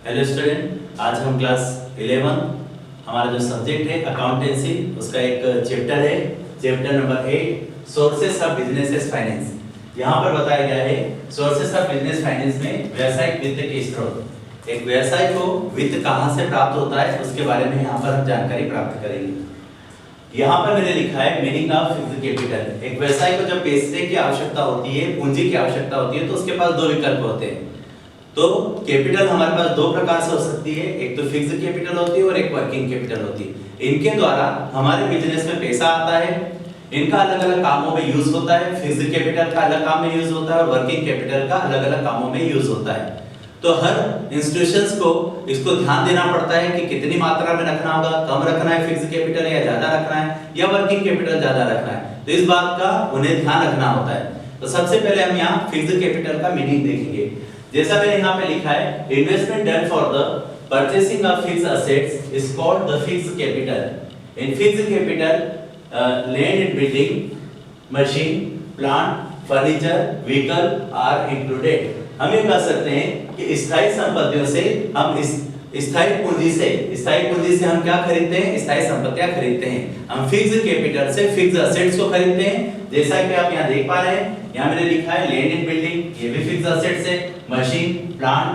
Hello student, आज हम class 11 हमारा जो सब्जेक्ट है अकाउंटेंसी उसका एक चैप्टर है, chapter number 8 sources of business finance. यहाँ पर बताया गया है सोर्सेस ऑफ बिजनेस फाइनेंस में व्यवसायिक वित्त के स्रोत। एक व्यवसाय को वित्त कहाँ से प्राप्त होता है उसके बारे में यहाँ पर हम जानकारी प्राप्त करेंगे। यहाँ पर मैंने लिखा है मीनिंग ऑफ फिक्स्ड कैपिटल। एक व्यवसाय को जब पैसे की आवश्यकता होती है, पूंजी की आवश्यकता होती है, तो उसके पास दो विकल्प होते हैं। तो कैपिटल हमारे पास दो प्रकार से हो सकती है, एक तो फिक्स्ड कैपिटल होती है और एक वर्किंग कैपिटल होती है। इनके द्वारा हमारे बिजनेस में पैसा आता है, इनका अलग अलग कामों में यूज होता है। फिक्स्ड कैपिटल का अलग काम में यूज होता है और वर्किंग कैपिटल का अलग अलग कामों में यूज होता है। तो हर इंस्टीट्यूशंस को इसको ध्यान देना पड़ता है कि कितनी मात्रा में रखना होगा, कम रखना है फिक्स्ड कैपिटल या ज्यादा रखना है या वर्किंग कैपिटल ज्यादा रखना है, तो इस बात का उन्हें ध्यान रखना होता है। तो सबसे पहले हम यहाँ फिक्स्ड कैपिटल का मीनिंग देखेंगे। जैसा मैंने यहाँ पे लिखा है, investment done for the purchasing of fixed assets is called the fixed capital. In fixed capital land and building, machine, plant, furniture, vehicle are included. हम ये कह सकते हैं कि स्थायी संपत्तियों से हम इस स्थायी पूंजी से हम क्या खरीदते हैं? स्थायी संपत्तियां खरीदते हैं। हम फिक्स्ड कैपिटल से फिक्स्ड असेट्स को खरीदते हैं। जैसा कि आप यहाँ देख पा रहे हैं, यहाँ मैंने लिखा है लैंड एंड बिल्डिंग, ये भी फिक्स्ड असेट्स है। Machine, plant,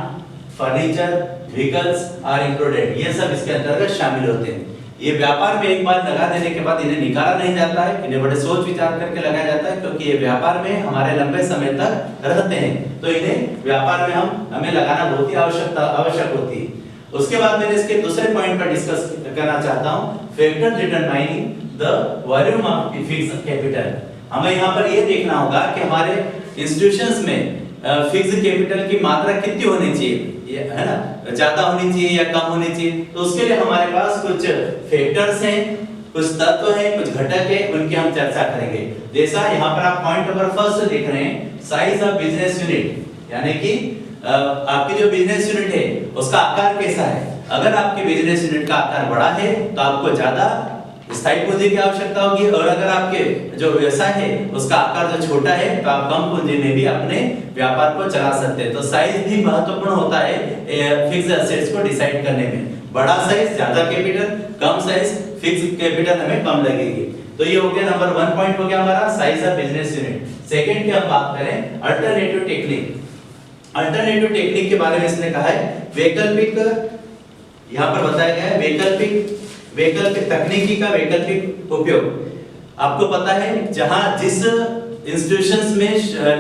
furniture, vehicles are included, ये सब इसके अंतर्गत शामिल होते हैं। ये व्यापार में एक बार लगा देने के बाद इन्हें निकाला नहीं जाता है, इन्हें बड़े सोच विचार करके लगाया जाता है, क्योंकि ये व्यापार में हमारे लंबे समय तक रहते हैं। तो इन्हें व्यापार में हमें लगाना बहुत ही आवश्यक होती है। उसके बाद मैंने इसके दूसरे पॉइंट पर डिस्कस करना चाहता हूं, factor determining the volume of fixed capital. हमें यहाँ पर ये देखना होगा कि हमारे इंस्टीट्यूशंस में फिक्स्ड कैपिटल की मात्रा कितनी होनी चाहिए, ये है ना, ज्यादा होनी चाहिए या कम होनी चाहिए। तो उसके लिए हमारे पास कुछ फैक्टर्स हैं, कुछ तत्व हैं, कुछ घटक हैं, उनकी हम चर्चा करेंगे। जैसा यहाँ पर आप पॉइंट नंबर फर्स्ट देख रहे हैं, साइज ऑफ बिजनेस यूनिट, यानी कि आपकी जो बिजनेस यूनिट है उसका आकार कैसा है। अगर आपके बिजनेस यूनिट का आकार बड़ा है तो आपको ज्यादा स्थायी पूंजी की आवश्यकता होगी, और अगर आपके जो व्यवसाय है उसका आकार जो छोटा है तो आप कम पूंजी में भी अपने व्यापार को चला सकते हैं। तो साइज भी महत्वपूर्ण होता है फिक्स्ड एसेट्स को डिसाइड करने में। बड़ा साइज ज्यादा कैपिटल, कम साइज फिक्स्ड कैपिटल हमें कम लगेगी। तो ये हो गया नंबर 1 पॉइंट हो गया हमारा size of business unit. Second की हम बात करें अल्टरनेटिव टेक्निक। अल्टरनेटिव टेक्निक के बारे में इसने कहा है वैकल्पिक, यहाँ पर बताया गया है वैकल्पिक तकनीकी का वैकल्पिक उपयोग। आपको पता है जहां जिस इंस्टीट्यूशंस में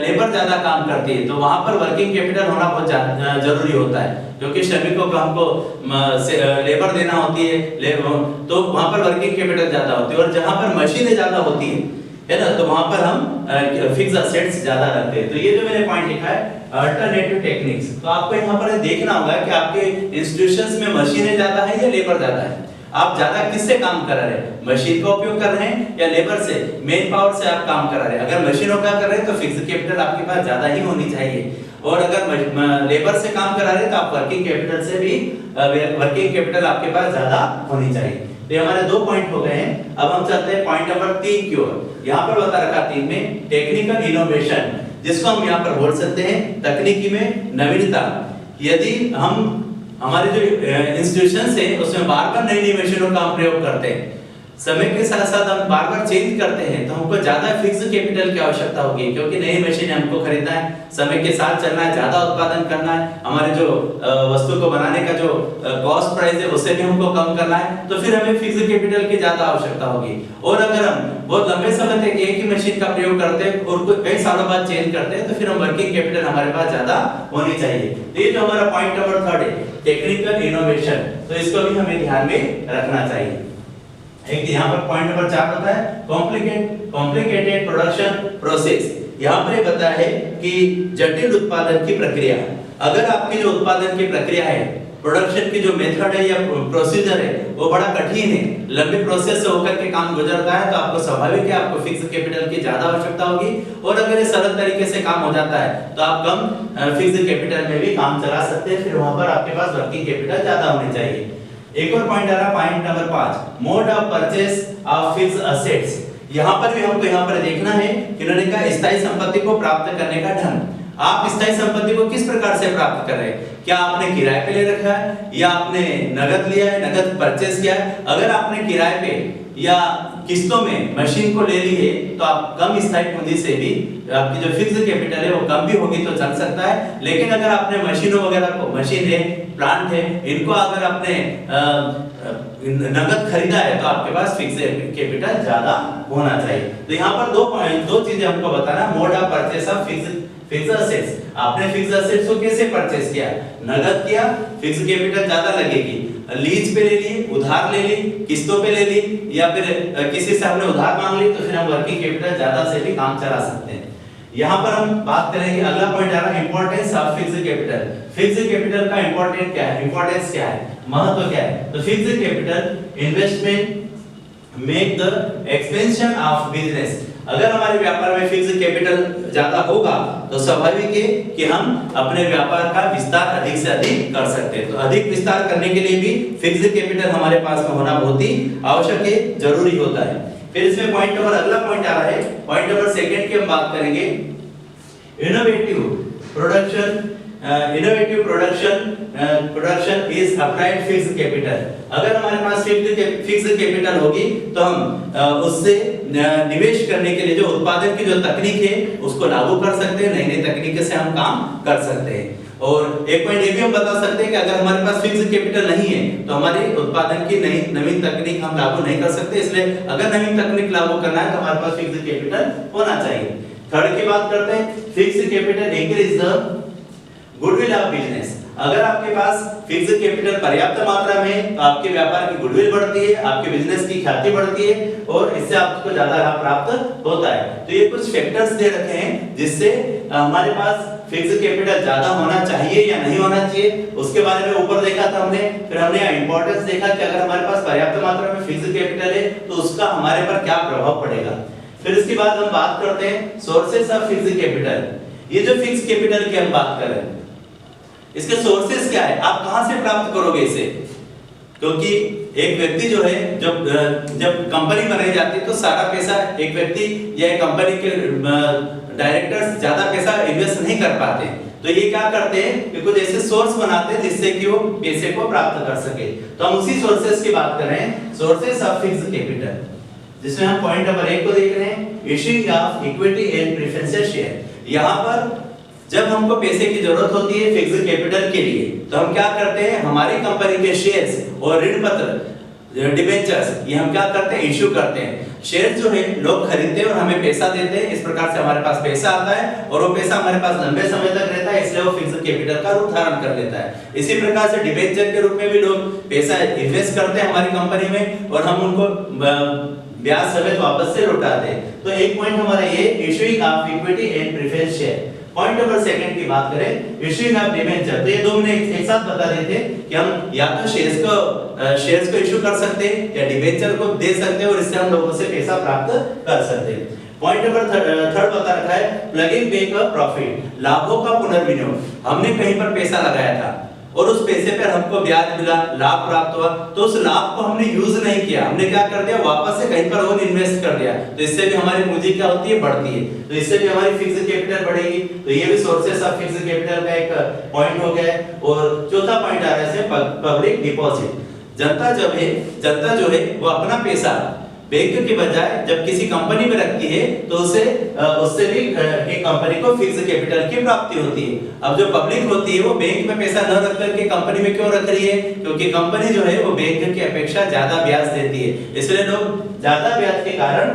लेबर ज्यादा काम करती है तो वहां पर वर्किंग कैपिटल होना बहुत जरूरी होता है, क्योंकि श्रमिकों को हमको लेबर देना होती है, तो वहां पर वर्किंग कैपिटल ज्यादा होती है। और जहां पर मशीनें ज्यादा होती है ना, तो वहां पर हम फिक्स्ड असेट्स ज्यादा रखते हैं। तो ये जो मैंने पॉइंट लिखा है अल्टरनेटिव टेक्निक्स, तो आपको यहाँ पर देखना होगा कि आपके इंस्टीट्यूशंस में मशीनें ज्यादा है या लेबर ज्यादा है। आप ज्यादा किससे काम करा रहे हैं, मशीन का उपयोग कर रहे हैं या लेबर से, मेन पावर से आप काम करा रहे हैं। अगर मशीनों का कर रहे हैं तो फिक्स्ड कैपिटल आपके पास ज्यादा ही होनी चाहिए, और अगर लेबर से काम करा रहे हैं तो आप वर्किंग कैपिटल से भी वर्किंग कैपिटल आपके पास ज्यादा होनी चाहिए। तो हमारे 2 पॉइंट हो गए हैं। अब हम चलते हैं पॉइंट नंबर 3 की ओर। यहाँ पर बता रखा 3 में टेक्निकल इनोवेशन, जिसको हम यहाँ पर बोल सकते हैं तकनीकी में नवीनता। यदि हम हमारे जो इंस्टीट्यूशंस है उसमें बार-बार नई मशीनों का हम प्रयोग करते हैं, समय के साथ साथ हम बार-बार चेंज करते हैं, तो हमको ज्यादा फिक्स्ड कैपिटल की आवश्यकता होगी, क्योंकि नई मशीनें हमको खरीदना है, समय के साथ चलना है, ज्यादा उत्पादन करना है, हमारे जो वस्तु को बनाने का जो कॉस्ट प्राइस है उसे भी हमको कम करना है, तो फिर हमें फिक्स्ड कैपिटल की ज्यादा आवश्यकता होगी। और अगर हम बहुत लंबे समय तक एक ही मशीन का प्रयोग करते हैं और कई सालों बाद चेंज करते हैं, तो फिर हम वर्किंग कैपिटल हमारे पास ज्यादा होनी चाहिए। तो ये जो हमारा पॉइंट नंबर 3 है टेक्निकल इनोवेशन, तो इसको भी हमें ध्यान में रखना चाहिए। एक यहाँ पर पॉइंट नंबर 4 होता है कॉम्प्लिकेटेड प्रोडक्शन प्रोसेस। यहाँ पर बताया है कि जटिल उत्पादन की प्रक्रिया। अगर आपकी जो उत्पादन की प्रक्रिया है, प्रोडक्शन की जो मेथड है या प्रोसीजर है वो बड़ा कठिन है, लंबे प्रोसेस से होकर के काम गुजरता है, तो आपको स्वाभाविक है आपको फिक्स्ड कैपिटल की ज्यादा आवश्यकता होगी। और अगर ये सरल तरीके से काम हो जाता है तो आप कम फिक्स्ड कैपिटल में भी काम चला सकते हैं, फिर वहां पर आपके पास वर्किंग कैपिटल ज्यादा होनी चाहिए। एक और पॉइंट आ रहा point number 5, mode of purchase of fixed assets. यहाँ पर भी हमको यहाँ पर देखना है कि उन्होंने कहा स्थायी संपत्ति को प्राप्त करने का ढंग। आप स्थायी संपत्ति को किस प्रकार से प्राप्त कर रहे हैं? क्या आपने किराए पे ले रखा है या आपने नगद लिया है, नगद परचेज किया है? अगर आपने किराए पे या किस्तों में मशीन को ले ली है तो आप कम स्थायी पूंजी से भी आपकी जो फिक्स्ड कैपिटल है वो कम भी होगी तो चल सकता है। लेकिन अगर आपने मशीनों वगैरह को, मशीन है, प्लांट है, इनको अगर आपने नगद खरीदा है तो आपके पास फिक्स्ड कैपिटल ज्यादा होना चाहिए। तो यहाँ पर दो चीजें हमको बताना, mode of purchase of fixed assets. आपने फिक्स्ड असेट्स को कैसे परचेस किया? नगद किया, फिक्स्ड कैपिटल ज्यादा लगेगी। लीज पे ले ली, उधार ले ली, किस्तों पे ले ली, या फिर किसी से हमने उधार मांग ली, तो फिर हम वर्किंग कैपिटल ज्यादा से भी काम चला सकते हैं। यहाँ पर हम बात करेंगे, अगला पॉइंट आ रहा है importance of fixed capital. Fixed capital का इंपॉर्टेंट क्या है, इंपॉर्टेंस क्या है, महत्व क्या है? तो fixed capital investment make the expansion of business. अगर हमारे व्यापार में फिक्स्ड कैपिटल ज्यादा होगा तो स्वाभाविक है कि हम अपने व्यापार का विस्तार अधिक से अधिक कर सकते हैं। तो अधिक विस्तार करने के लिए भी फिक्स्ड कैपिटल हमारे पास में होना बहुत ही आवश्यक है, जरूरी होता है। फिर इसमें पॉइंट नंबर, अगला पॉइंट आ रहा है, पॉइंट नंबर सेकंड की हम बात करेंगे, innovative production. Innovative production is applied fixed capital. अगर हमारे पास फिक्स्ड कैपिटल होगी तो हम उससे निवेश करने के लिए जो उत्पादन की जो तकनीक है उसको लागू कर सकते हैं, नई नई तकनीक से हम काम कर सकते हैं। और एक पॉइंट ये भी हम बता सकते हैं कि अगर हमारे पास फिक्स्ड कैपिटल नहीं है तो हमारे उत्पादन की नवीन तकनीक हम लागू नहीं कर सकते। इसलिए अगर नवीन तकनीक लागू करना है तो हमारे पास फिक्स्ड कैपिटल होना चाहिए। थर्ड की बात करते हैं, fixed capital increase the goodwill of business. अगर आपके पास फिक्स्ड कैपिटल पर्याप्त मात्रा में है तो आपके व्यापार की गुडविल बढ़ती है, आपके बिजनेस की ख्याति बढ़ती है और इससे आपको ज्यादा लाभ प्राप्त होता है। तो ये कुछ फैक्टर्स दे रखे हैं जिससे हमारे पास फिक्स्ड कैपिटल ज्यादा होना चाहिए या नहीं होना चाहिए, उसके बारे में ऊपर देखा था हमने। फिर हमने इंपॉर्टेंस देखा कि अगर हमारे पास पर्याप्त मात्रा में फिक्स्ड कैपिटल है तो उसका हमारे पर क्या प्रभाव पड़ेगा। फिर इसके बाद हम बात करते हैं सोर्सेस ऑफ फिक्स्ड कैपिटल। ये जो फिक्स्ड कैपिटल की हम बात कर रहे हैं इसके सोर्सेस क्या है, आप कहां से प्राप्त करोगे इसे? क्योंकि एक व्यक्ति जो है जब कंपनी बनाई जाती है तो सारा पैसा एक व्यक्ति या एक कंपनी के डायरेक्टर्स ज्यादा पैसा इन्वेस्ट नहीं कर पाते, तो ये क्या करते हैं कि कुछ ऐसे सोर्स बनाते हैं जिससे कि वो पैसे को प्राप्त कर सके। तो हम उसी सोर्सेस की बात कर रहे हैं, सोर्सेस ऑफ फिक्स्ड कैपिटल, जिसमें हम पॉइंट नंबर 1 को देख रहे हैं, issuing of equity and preferential share. यहाँ पर जब हमको पैसे की जरूरत होती है फिक्स्ड कैपिटल के लिए तो हम क्या करते हैं, हमारी कंपनी के शेयर्स और ऋण पत्र डिबेंचर्स ये हम क्या करते हैं, इश्यू करते हैं। शेयर्स जो है लोग खरीदते हैं और हमें पैसा देते हैं, इस प्रकार से हमारे पास पैसा आता है और वो पैसा हमारे पास लंबे समय तक रहता है, इसलिए वो फिक्स्ड कैपिटल का रूप धारण कर लेता है। इसी प्रकार से डिबेंचर के रूप में भी लोग पैसा इन्वेस्ट करते हैं हमारी कंपनी में और हम उनको ब्याज समेत वापस से लौटाते हैं। तो एक पॉइंट हमारा ये issuing of equity and preference share. Point number second की बात करें, इश्यूइंग ऑफ डिबेंचर, तो ये दो मैंने एक साथ बता रहे थे कि हम या तो शेयर्स को इश्यू कर सकते हैं या डिबेंचर को दे सकते हैं और इससे हम लोगों से पैसा प्राप्त कर सकते हैं। पॉइंट नंबर थर्ड बता रखा है, प्लगिंग बैक अ प्रॉफिट, लाभों का पुनर्विनियोग। हमने कहीं पर पैसा लगाया था और उस पैसे पर हमको ब्याज मिला, लाभ प्राप्त हुआ, तो उस लाभ को हमने यूज नहीं किया, हमने क्या कर दिया, वापस से कहीं पर और इन्वेस्ट कर दिया, तो इससे भी हमारी पूंजी क्या होती है, बढ़ती है, तो इससे भी हमारी फिक्स्ड कैपिटल बढ़ेगी। तो ये भी सोर्सेस ऑफ फिक्स्ड कैपिटल का एक पॉइंट हो गया है। और चौथा पॉइंट आ रहा है पब्लिक डिपॉजिट। जनता जो है वो अपना पैसा बैंक के बजाय जब किसी कंपनी में रखती है तो उससे भी एक कंपनी को फिक्स्ड कैपिटल की प्राप्ति होती है। अब जो पब्लिक होती है वो बैंक में पैसा न रख करके कंपनी में क्यों रख रही है, क्योंकि कंपनी जो है वो बैंक की अपेक्षा ज्यादा ब्याज देती है, इसलिए लोग ज्यादा ब्याज के कारण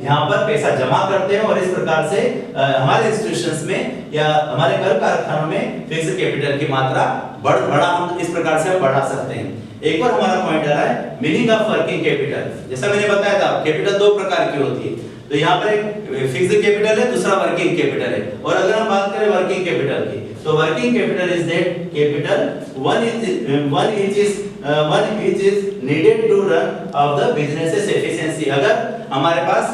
यहाँ पर पैसा जमा करते हैं और इस प्रकार से हमारे इंस्टीट्यूशंस में या हमारे कल कारखानों में फिक्स्ड कैपिटल की मात्रा बढ़ा हम इस प्रकार से बढ़ा सकते हैं। एक और हमारा पॉइंट आ रहा है मीनिंग ऑफ वर्किंग कैपिटल। जैसा मैंने बताया था कैपिटल दो प्रकार की होती है, तो यहाँ पर एक फिक्स्ड कैपिटल है, दूसरा वर्किंग कैपिटल है। और अगर हम बात करें वर्किंग कैपिटल की तो working capital is that capital one which is needed to run of the business efficiency। अगर हमारे पास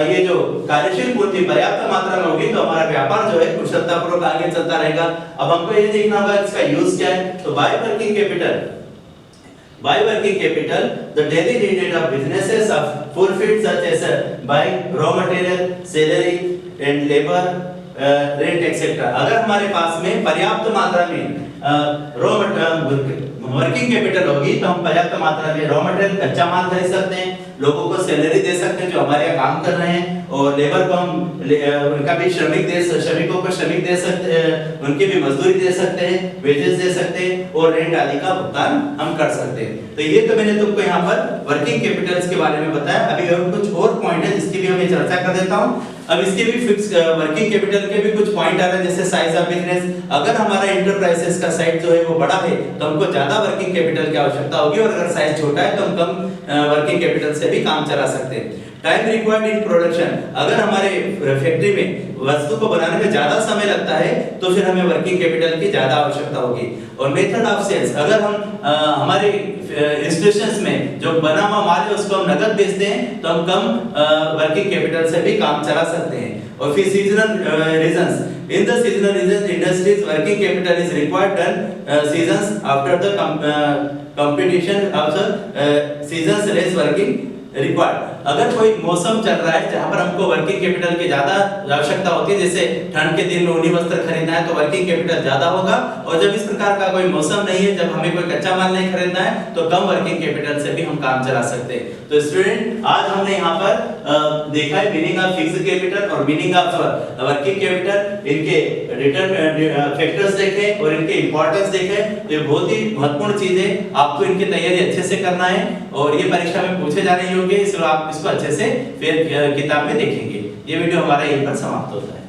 ये जो कार्यशील पूंजी पर्याप्त मात्रा में होगी तो हमारा व्यापार जो है कुशलतापूर्वक आगे चलता रहेगा। अब हमको ये देखना होगा इसका यूज क्या है। तो by working capital the daily needs of businesses are fulfilled such as buying raw material, salary and labor rent etcetera. अगर हमारे पास में पर्याप्त मात्रा में रॉ वर्किंग कैपिटल होगी तो हम पर्याप्त मात्रा में रॉ मटेरियल कच्चा माल खरीद सकते हैं, लोगों को सैलरी दे सकते हैं जो हमारे यहाँ काम कर रहे हैं, और लेबर को हम उनका भी श्रमिकों को श्रमिक दे सकते हैं, उनकी भी मजदूरी दे सकते हैं, वेजेस दे सकते हैं, और रेंट आदि का भुगतान हम कर सकते हैं। तो ये तो मैंने तुमको यहाँ पर वर्किंग कैपिटल्स के बारे में बताया। अभी और कुछ और पॉइंट है जिसकी भी हम चर्चा कर देता हूँ। अब इसके भी फिक्स वर्किंग कैपिटल के भी कुछ पॉइंट आ रहे हैं, जैसे साइज ऑफ बिजनेस। अगर हमारा इंटरप्राइजेस का साइज जो है वो बड़ा है तो हमको ज्यादा वर्किंग कैपिटल की आवश्यकता होगी, और अगर साइज छोटा है तो हम कम वर्किंग कैपिटल से भी काम चला सकते हैं। टाइम रिक्वायर्ड इन प्रोडक्शन, अगर हमारे फैक्ट्री में वस्तु को बनाने में ज्यादा समय लगता है तो फिर हमें वर्किंग कैपिटल की ज्यादा आवश्यकता होगी। और मेथड ऑफ सेल्स, अगर हम हमारे इंस्टीट्यूशंस में जो बना हुआ माल है उसको हम नकद बेचते हैं तो हम कम वर्किंग कैपिटल से भी काम चला सकते हैं। और फिर seasonal reasons, in the seasonal reason industries working capital is required done seasons after the competition of the seasons less working required. अगर कोई मौसम चल रहा है जहां पर हमको वर्किंग कैपिटल की ज्यादा आवश्यकता होती है, जैसे ठंड के दिन में ऊनी वस्त्र खरीदना है तो वर्किंग कैपिटल ज्यादा होगा, और जब इस प्रकार का कोई मौसम नहीं है, जब हमें कोई कच्चा माल नहीं खरीदना है तो कम वर्किंग कैपिटल से भी हम काम चला सकते हैं। तो स्टूडेंट, आज हमने यहाँ पर देखा है मीनिंग ऑफ फिक्स्ड कैपिटल और मीनिंग ऑफ वर्किंग कैपिटल, इनके रिटर्न फैक्टर्स देखे और इनके इंपॉर्टेंस देखे। ये बहुत ही महत्वपूर्ण चीज है, आपको इनकी तैयारी अच्छे से करना है, और ये परीक्षा में पूछे जाने योग्य है, इसलिए आप इसको अच्छे से फिर किताब में देखेंगे। ये वीडियो हमारा यहीं पर समाप्त होता है।